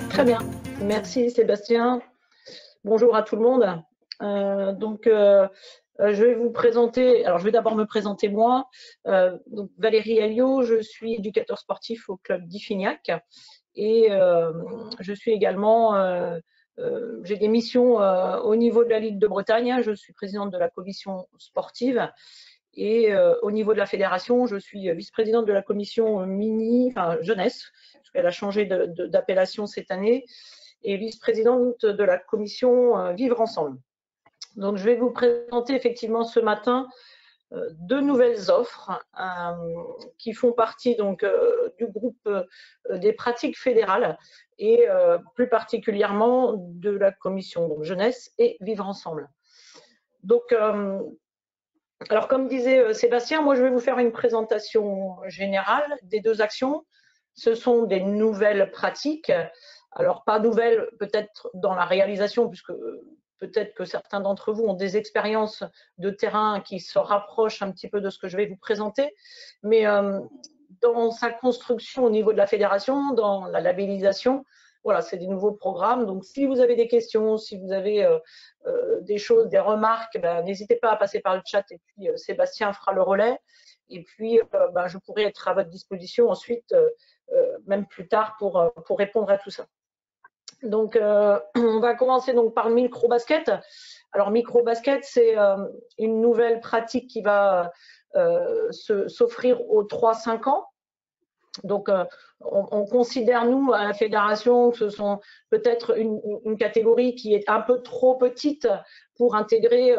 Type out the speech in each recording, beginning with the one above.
Très bien, merci Sébastien. Bonjour à tout le monde. Je vais vous présenter, alors je vais d'abord me présenter moi. Donc Valérie Alliot, je suis éducateur sportif au club d'Iffignac et je suis également, j'ai des missions au niveau de la Ligue de Bretagne. Je suis présidente de la commission sportive et au niveau de la fédération, je suis vice-présidente de la commission jeunesse, parce qu'elle a changé d'appellation cette année, et vice-présidente de la commission Vivre Ensemble. Donc, je vais vous présenter effectivement ce matin deux nouvelles offres qui font partie donc du groupe des pratiques fédérales et plus particulièrement de la commission jeunesse et Vivre Ensemble. Donc, alors comme disait Sébastien, moi je vais vous faire une présentation générale des deux actions. Ce sont des nouvelles pratiques. Alors pas nouvelles peut-être dans la réalisation, puisque peut-être que certains d'entre vous ont des expériences de terrain qui se rapprochent un petit peu de ce que je vais vous présenter, mais dans sa construction au niveau de la fédération, dans la labellisation, voilà, c'est des nouveaux programmes. Donc si vous avez des questions, si vous avez des choses, des remarques, n'hésitez pas à passer par le chat et puis Sébastien fera le relais. Et puis, je pourrai être à votre disposition ensuite, même plus tard, pour répondre à tout ça. Donc, on va commencer donc par le micro-basket. Alors, micro-basket, c'est une nouvelle pratique qui va s'offrir aux 3-5 ans. Donc, on considère, nous, à la fédération, que ce sont peut-être une catégorie qui est un peu trop petite pour intégrer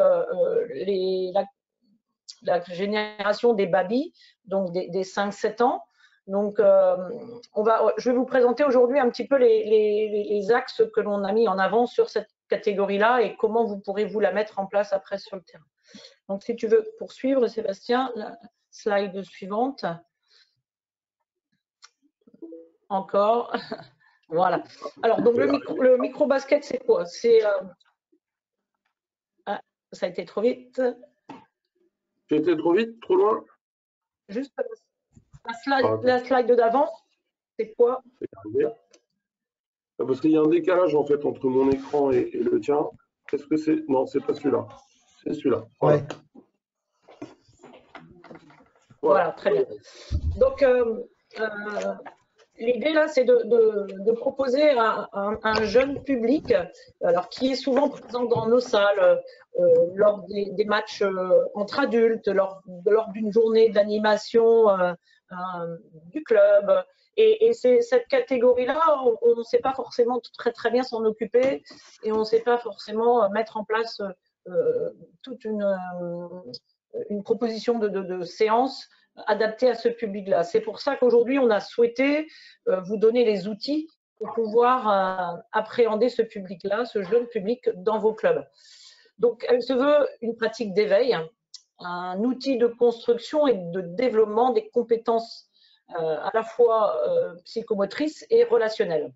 la génération des babys, donc des 5-7 ans. Donc, je vais vous présenter aujourd'hui un petit peu les axes que l'on a mis en avant sur cette catégorie-là et comment vous pourrez vous la mettre en place après sur le terrain. Donc, si tu veux poursuivre, Sébastien, la slide suivante. Encore. Voilà. Alors, donc le micro-basket, c'est quoi? C'est. Ah, ça a été trop vite. J'ai été trop vite, trop loin? Juste la slide d'avant, c'est quoi? Parce qu'il y a un décalage en fait entre mon écran et le tien. Est-ce que c'est. Non, c'est pas celui-là. C'est celui-là. Voilà. Ouais. Voilà, très bien. Donc, l'idée là, c'est de proposer à un jeune public, alors qui est souvent présent dans nos salles, lors des matchs entre adultes, lors d'une journée d'animation du club. Et c'est cette catégorie-là, on ne sait pas forcément très bien s'en occuper et on ne sait pas forcément mettre en place toute une proposition de séance adaptée à ce public-là. C'est pour ça qu'aujourd'hui, on a souhaité vous donner les outils pour pouvoir appréhender ce public-là, ce jeune public dans vos clubs. Donc, elle se veut une pratique d'éveil, un outil de construction et de développement des compétences à la fois psychomotrices et relationnelles.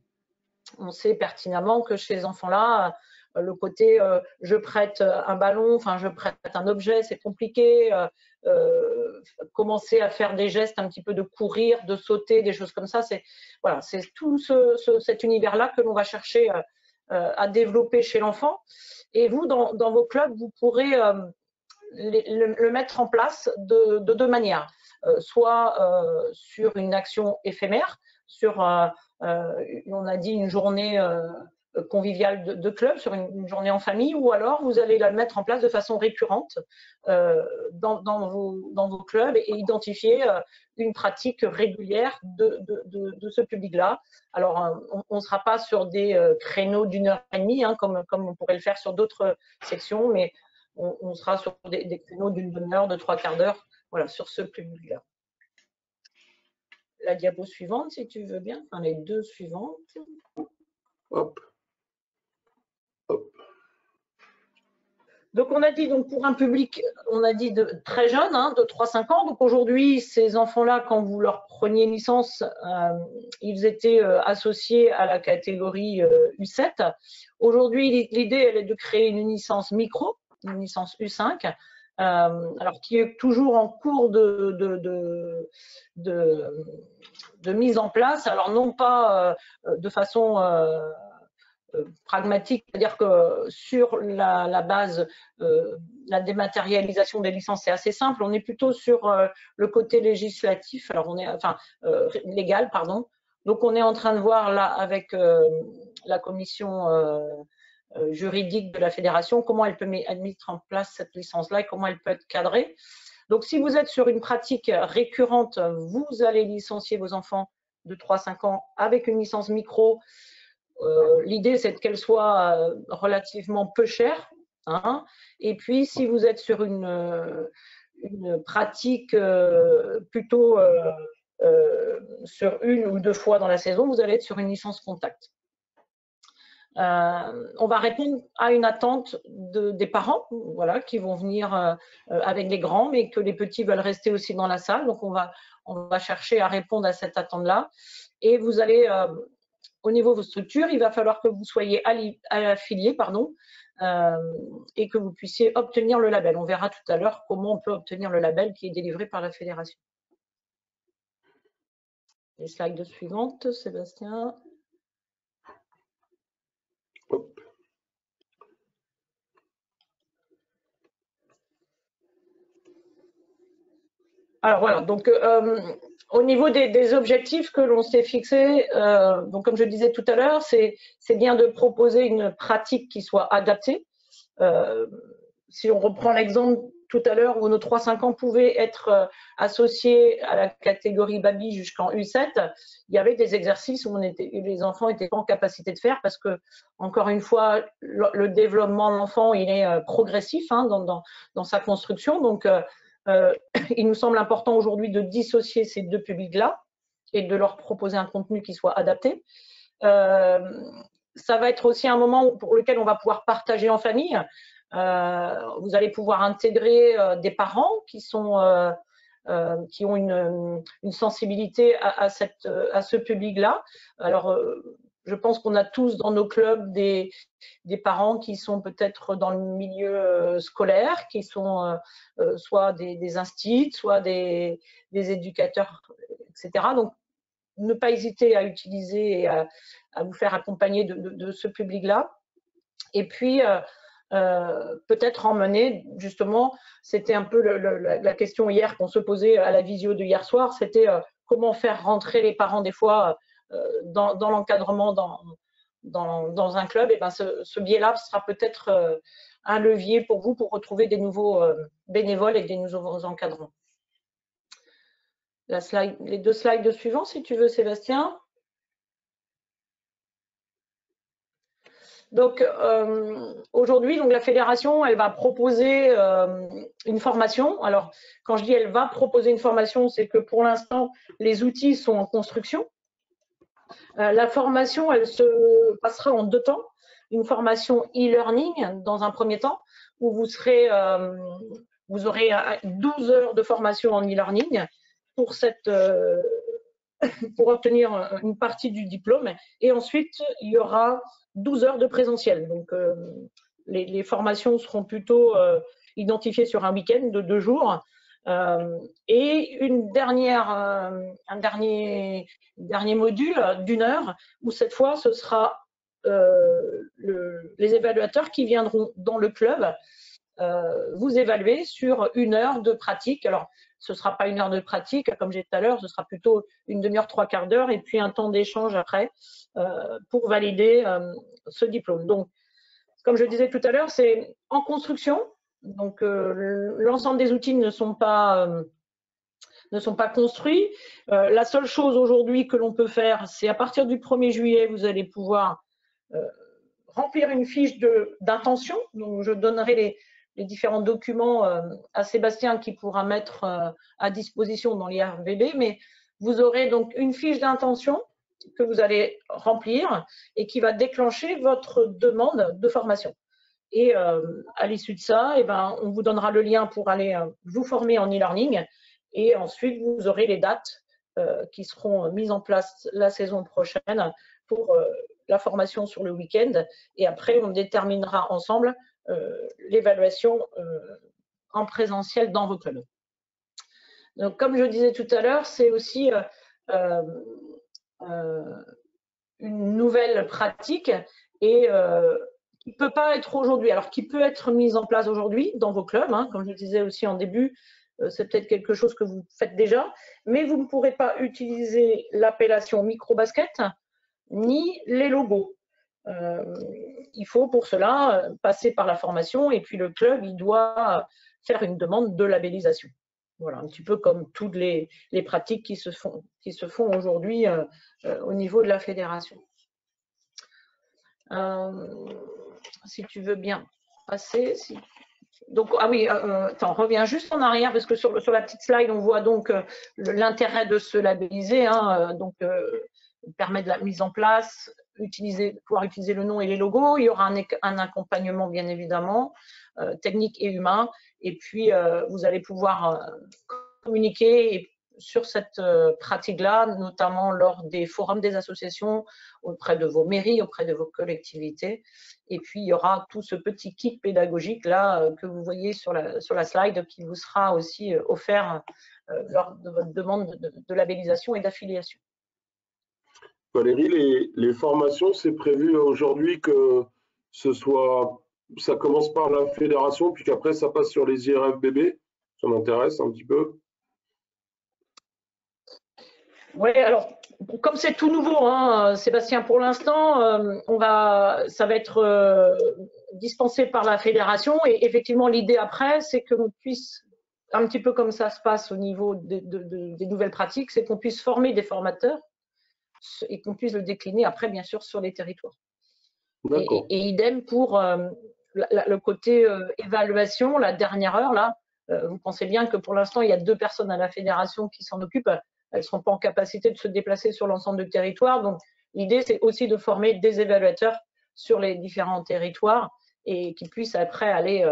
On sait pertinemment que chez ces enfants-là, le côté je prête un ballon, enfin je prête un objet, c'est compliqué. Commencer à faire des gestes un petit peu de courir, de sauter, des choses comme ça, c'est voilà, c'est tout cet univers-là que l'on va chercher à développer chez l'enfant. Et vous, dans vos clubs, vous pourrez le mettre en place de deux manières. Soit sur une action éphémère, sur, on a dit, une journée conviviale de club, sur une journée en famille, ou alors vous allez la mettre en place de façon récurrente dans vos clubs et identifier une pratique régulière de ce public-là. Alors, on ne sera pas sur des créneaux d'1h30, hein, comme on pourrait le faire sur d'autres sections, mais on sera sur des créneaux d'une demi-heure, de 3/4 d'heure, voilà, sur ce public-là. La diapo suivante, si tu veux bien, enfin les deux suivantes. Hop. Hop. Donc on a dit, donc pour un public, on a dit de très jeune, hein, de 3-5 ans. Donc aujourd'hui, ces enfants-là, quand vous leur preniez une licence, ils étaient associés à la catégorie U7. Aujourd'hui, l'idée, elle est de créer une licence micro, une licence U5, alors qui est toujours en cours de mise en place. Alors non pas de façon pragmatique, c'est-à-dire que sur la base, la dématérialisation des licences, c'est assez simple. On est plutôt sur le côté législatif, alors légal, pardon. Donc on est en train de voir là avec la commission juridique de la fédération comment elle peut mettre en place cette licence-là et comment elle peut être cadrée. Donc si vous êtes sur une pratique récurrente, vous allez licencier vos enfants de 3-5 ans avec une licence micro. L'idée, c'est qu'elle soit relativement peu chère. Hein. Et puis, si vous êtes sur une pratique plutôt sur 1 ou 2 fois dans la saison, vous allez être sur une licence contact. On va répondre à une attente des parents, voilà, qui vont venir avec les grands, mais que les petits veulent rester aussi dans la salle. Donc, on va chercher à répondre à cette attente-là. Et vous allez au niveau de vos structures, il va falloir que vous soyez affilié, et que vous puissiez obtenir le label. On verra tout à l'heure comment on peut obtenir le label qui est délivré par la fédération. Les slides suivantes, Sébastien. Hop. Alors voilà, donc au niveau des objectifs que l'on s'est fixés, donc comme je disais tout à l'heure, c'est bien de proposer une pratique qui soit adaptée. Si on reprend l'exemple tout à l'heure où nos 3-5 ans pouvaient être associés à la catégorie baby jusqu'en U7, il y avait des exercices où les enfants n'étaient pas en capacité de faire parce que, encore une fois, le développement de l'enfant, il est progressif hein, dans sa construction. Donc, il nous semble important aujourd'hui de dissocier ces deux publics-là et de leur proposer un contenu qui soit adapté. Ça va être aussi un moment pour lequel on va pouvoir partager en famille. Vous allez pouvoir intégrer des parents qui ont une sensibilité à ce public-là. Alors, je pense qu'on a tous dans nos clubs des parents qui sont peut-être dans le milieu scolaire, qui sont soit des instituts, soit des éducateurs, etc. Donc, ne pas hésiter à utiliser et à vous faire accompagner de ce public-là. Et puis, peut-être emmener, justement, c'était un peu la question hier qu'on se posait à la visio de hier soir, c'était comment faire rentrer les parents des fois dans l'encadrement dans un club. Et ben ce biais-là sera peut-être un levier pour vous pour retrouver des nouveaux bénévoles et des nouveaux encadrants. Les 2 slides suivants, si tu veux, Sébastien. Donc aujourd'hui, la fédération, elle va proposer une formation. Alors, quand je dis elle va proposer une formation, c'est que pour l'instant, les outils sont en construction. La formation, elle se passera en 2 temps. Une formation e-learning dans un premier temps, où vous aurez 12 heures de formation en e-learning pour obtenir une partie du diplôme. Et ensuite, il y aura 12 heures de présentiel. Donc, les formations seront plutôt identifiées sur un week-end de 2 jours. Et un dernier module d'1 heure où cette fois ce sera les évaluateurs qui viendront dans le club vous évaluer sur 1 heure de pratique. Alors ce ne sera pas 1 heure de pratique comme j'ai dit tout à l'heure, ce sera plutôt une demi-heure, 3/4 d'heure et puis un temps d'échange après pour valider ce diplôme. Donc comme je disais tout à l'heure, c'est en construction. Donc, l'ensemble des outils ne sont pas construits. La seule chose aujourd'hui que l'on peut faire, c'est à partir du 1er juillet, vous allez pouvoir remplir une fiche d'intention. Donc, je donnerai les différents documents à Sébastien qui pourra mettre à disposition dans l'IRVB. Mais vous aurez donc une fiche d'intention que vous allez remplir et qui va déclencher votre demande de formation. Et à l'issue de ça, on vous donnera le lien pour aller vous former en e-learning. Et ensuite, vous aurez les dates qui seront mises en place la saison prochaine pour la formation sur le week-end. Et après, on déterminera ensemble l'évaluation en présentiel dans vos clubs. Donc, comme je disais tout à l'heure, c'est aussi une nouvelle pratique et qui ne peut pas être aujourd'hui, alors qui peut être mise en place aujourd'hui dans vos clubs, hein, comme je disais aussi en début, c'est peut-être quelque chose que vous faites déjà, mais vous ne pourrez pas utiliser l'appellation micro-basket ni les logos. Il faut pour cela passer par la formation et puis le club, il doit faire une demande de labellisation. Voilà, un petit peu comme toutes les pratiques qui se font aujourd'hui au niveau de la fédération. Si tu veux bien passer. Donc, ah oui, attends, reviens juste en arrière parce que sur la petite slide, on voit donc l'intérêt de se labelliser. Hein, donc, permet de la mise en place, pouvoir utiliser le nom et les logos. Il y aura un accompagnement, bien évidemment, technique et humain. Et puis, vous allez pouvoir communiquer sur cette pratique-là, notamment lors des forums des associations, auprès de vos mairies, auprès de vos collectivités. Et puis, il y aura tout ce petit kit pédagogique-là que vous voyez sur la slide qui vous sera aussi offert lors de votre demande de labellisation et d'affiliation. Valérie, les formations, c'est prévu aujourd'hui que ça commence par la fédération, puis qu'après ça passe sur les IRFBB. Ça m'intéresse un petit peu. Oui, alors, comme c'est tout nouveau, hein, Sébastien, pour l'instant, ça va être dispensé par la fédération. Et effectivement, l'idée après, c'est que l'on puisse, un petit peu comme ça se passe au niveau des nouvelles pratiques, c'est qu'on puisse former des formateurs et qu'on puisse le décliner après, bien sûr, sur les territoires. Et idem pour le côté évaluation, la dernière heure, là, vous pensez bien que pour l'instant, il y a 2 personnes à la fédération qui s'en occupent. Elles ne seront pas en capacité de se déplacer sur l'ensemble du territoire. Donc, l'idée, c'est aussi de former des évaluateurs sur les différents territoires et qui puissent après aller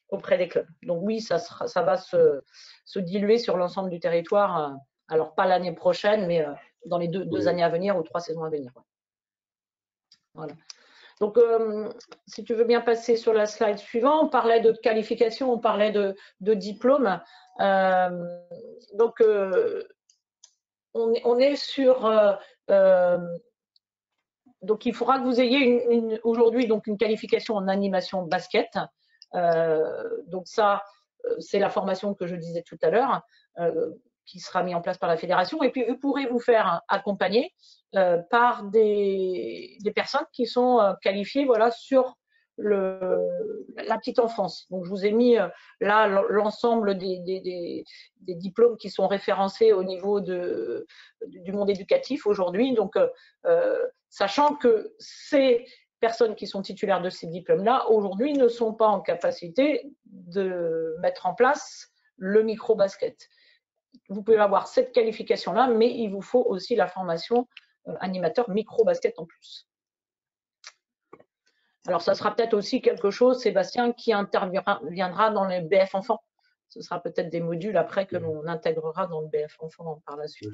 auprès des clubs. Donc oui, ça va se diluer sur l'ensemble du territoire. Alors, pas l'année prochaine, mais dans les deux années à venir ou 3 saisons à venir. Voilà. Donc, si tu veux bien passer sur la slide suivante, on parlait de qualification, on parlait de diplôme. Donc, on est sur… donc, il faudra que vous ayez aujourd'hui une qualification en animation basket. Donc, ça, c'est la formation que je disais tout à l'heure, qui sera mise en place par la fédération. Et puis, vous pourrez vous faire accompagner par des personnes qui sont qualifiées, voilà, sur la petite enfance. Donc, je vous ai mis là l'ensemble des diplômes qui sont référencés au niveau du monde éducatif aujourd'hui. Donc, sachant que ces personnes qui sont titulaires de ces diplômes-là, aujourd'hui, ne sont pas en capacité de mettre en place le micro-basket. Vous pouvez avoir cette qualification-là, mais il vous faut aussi la formation animateur micro-basket en plus. Alors, ça sera peut-être aussi quelque chose, Sébastien, qui interviendra dans le BF Enfants. Ce sera peut-être des modules après que l'on intégrera dans le BF Enfants par la suite.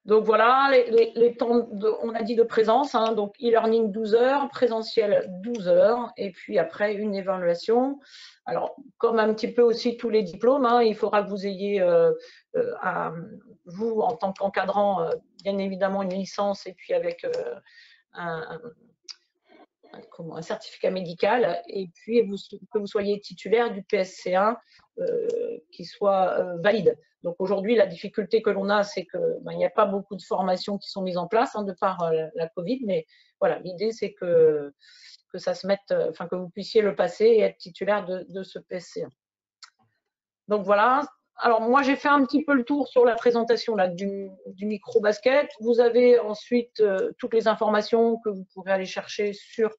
Donc voilà, les temps, on a dit de présence, hein, donc e-learning 12 heures, présentiel 12 heures, et puis après une évaluation. Alors, comme un petit peu aussi tous les diplômes, hein, il faudra que vous ayez, vous, en tant qu'encadrant, bien évidemment une licence, et puis avec un certificat médical, et puis que vous soyez titulaire du PSC1 qui soit valide. Donc aujourd'hui, la difficulté que l'on a, c'est qu'il n'y a pas beaucoup de formations qui sont mises en place de par la Covid, mais voilà, l'idée c'est que ça se mette, enfin que vous puissiez le passer et être titulaire de ce PSC1. Donc voilà. Alors moi, j'ai fait un petit peu le tour sur la présentation là, du micro-basket. Vous avez ensuite toutes les informations que vous pourrez aller chercher sur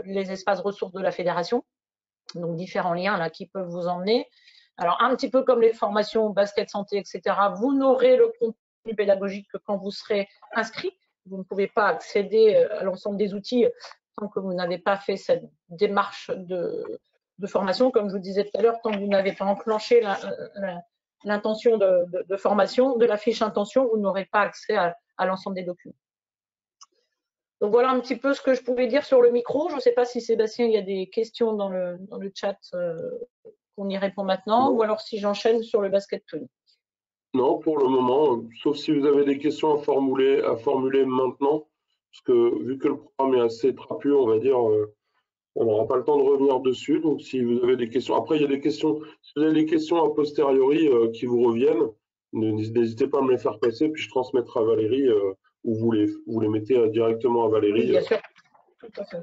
les espaces ressources de la fédération. Donc différents liens là qui peuvent vous emmener. Alors un petit peu comme les formations basket santé, etc. Vous n'aurez le contenu pédagogique que quand vous serez inscrit. Vous ne pouvez pas accéder à l'ensemble des outils tant que vous n'avez pas fait cette démarche de formation. Comme je vous disais tout à l'heure, tant que vous n'avez pas enclenché l'intention de formation, de la fiche intention, vous n'aurez pas accès à à l'ensemble des documents. Donc voilà un petit peu ce que je pouvais dire sur le micro. Je ne sais pas si Sébastien, il y a des questions dans le chat qu'on y répond maintenant, ou alors si j'enchaîne sur le basket twin. Non, pour le moment, sauf si vous avez des questions à formuler maintenant, parce que vu que le programme est assez trapu, on va dire, on n'aura pas le temps de revenir dessus. Donc si vous avez des questions, après il y a des questions, si vous avez des questions a posteriori qui vous reviennent, n'hésitez pas à me les faire passer, puis je transmettrai à Valérie, ou vous les mettez directement à Valérie. Oui, bien sûr, tout à fait.